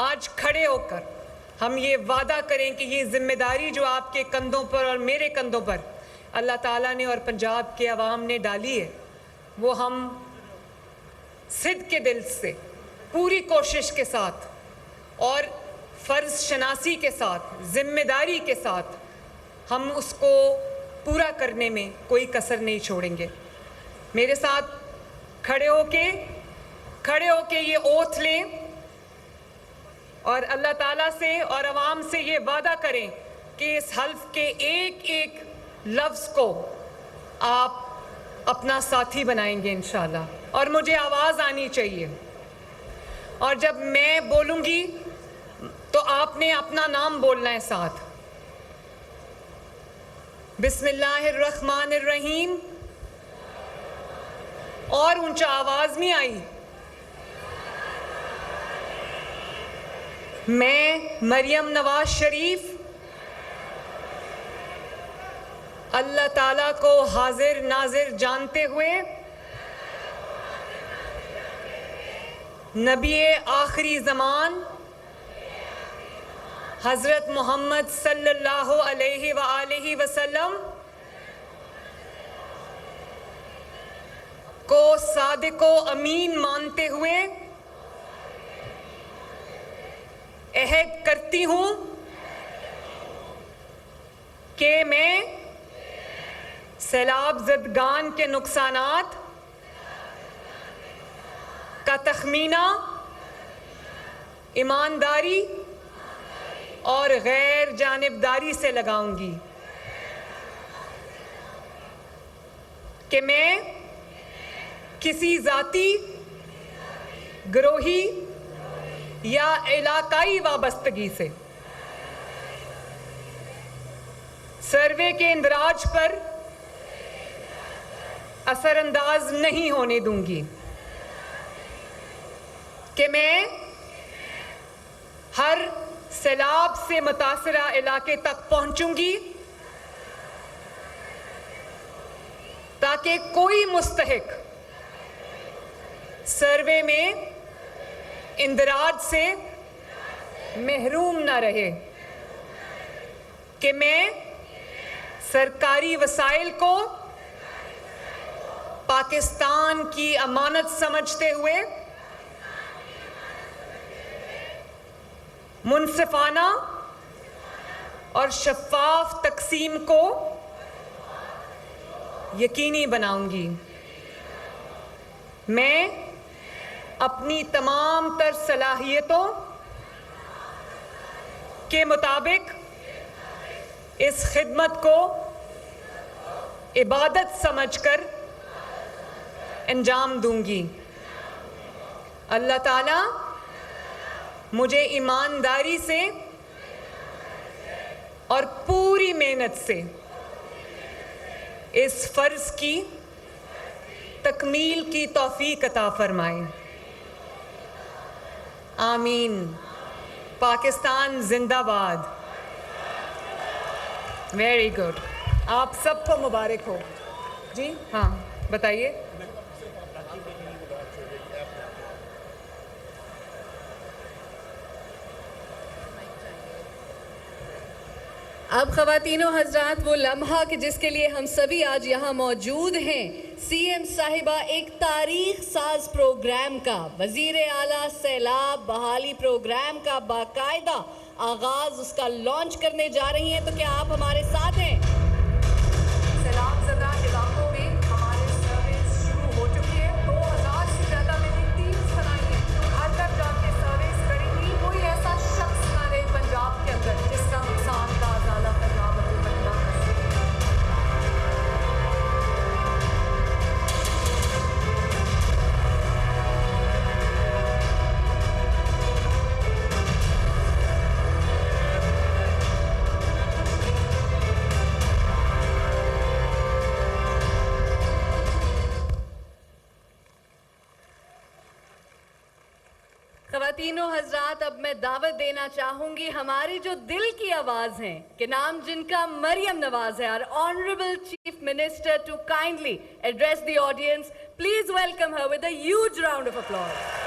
آج کھڑے ہو کر ہم یہ وعدہ کریں کہ یہ ذمہ داری جو آپ کے کندھوں پر اور میرے کندھوں پر اللہ تعالیٰ نے اور پنجاب کے عوام نے ڈالی ہے، وہ ہم صدق کے دل سے پوری کوشش کے ساتھ اور فرض شناسی کے ساتھ ذمہ داری کے ساتھ ہم اس کو پورا کرنے میں کوئی کسر نہیں چھوڑیں گے۔ میرے ساتھ کھڑے ہو کے یہ اوتھ لیں اور اللہ تعالیٰ سے اور عوام سے یہ وعدہ کریں کہ اس حلف کے ایک ایک لفظ کو آپ اپنا ساتھی بنائیں گے انشاءاللہ، اور مجھے آواز آنی چاہیے، اور جب میں بولوں گی تو آپ نے اپنا نام بولنا ہے ساتھ۔ بسم اللہ الرحمن الرحیم، اور اونچا آواز نہیں آئی۔ میں مریم نواز شریف اللہ تعالیٰ کو حاضر ناظر جانتے ہوئے نبی آخری زمان حضرت محمد صلی اللہ علیہ وآلہ وسلم کو صادق و امین مانتے ہوئے عہد کرتی ہوں کہ میں سیلاب زدگان کے نقصانات کا تخمینہ ایمانداری اور غیر جانبداری سے لگاؤں گی، کہ میں کسی ذاتی، گروہی یا علاقائی وابستگی سے سروے کے اندراج پر اثر انداز نہیں ہونے دوں گی، کہ میں ہر سیلاب سے متاثرہ علاقے تک پہنچوں گی تاکہ کوئی مستحق سروے میں اندراج سے محروم نہ رہے، کہ میں سرکاری وسائل کو پاکستان کی امانت سمجھتے ہوئے منصفانہ اور شفاف تقسیم کو یقینی بناؤں گی۔ میں اپنی تمام تر صلاحیتوں کے مطابق اس خدمت کو عبادت سمجھ کر انجام دوں گی۔ اللہ تعالیٰ مجھے ایمانداری سے اور پوری محنت سے اس فرض کی تکمیل کی توفیق عطا فرمائے۔ آمین۔ پاکستان زندہ باد۔ ویری گڈ، آپ سب کو مبارک ہو۔ جی ہاں بتائیے۔ اب خواتین و حضرات، وہ لمحہ کہ جس کے لیے ہم سبھی آج یہاں موجود ہیں، سی ایم صاحبہ ایک تاریخ ساز پروگرام کا، وزیر اعلیٰ سیلاب بحالی پروگرام کا باقاعدہ آغاز اس کا لانچ کرنے جا رہی ہیں، تو کیا آپ ہمارے ساتھ ہیں؟ سیلاب زدہ علاقوں میں ہمارے سروس شروع ہو چکی ہے۔ 2000 سے زیادہ میں نے ٹیمز بنائی ہیں، ہر تک جا کے سروس کریں گی۔ کوئی ایسا شخص نہ رہے پنجاب کے اندر جس کا نقصان کا ازالہ پنجاب حکومت نہ کر سکے۔ خواتین و حضرات، اب میں دعوت دینا چاہوں گی ہماری جو دل کی آواز ہیں، کہ نام جن کا مریم نواز ہے، our honorable chief minister, to kindly address the audience. Please welcome her with a huge round of applause.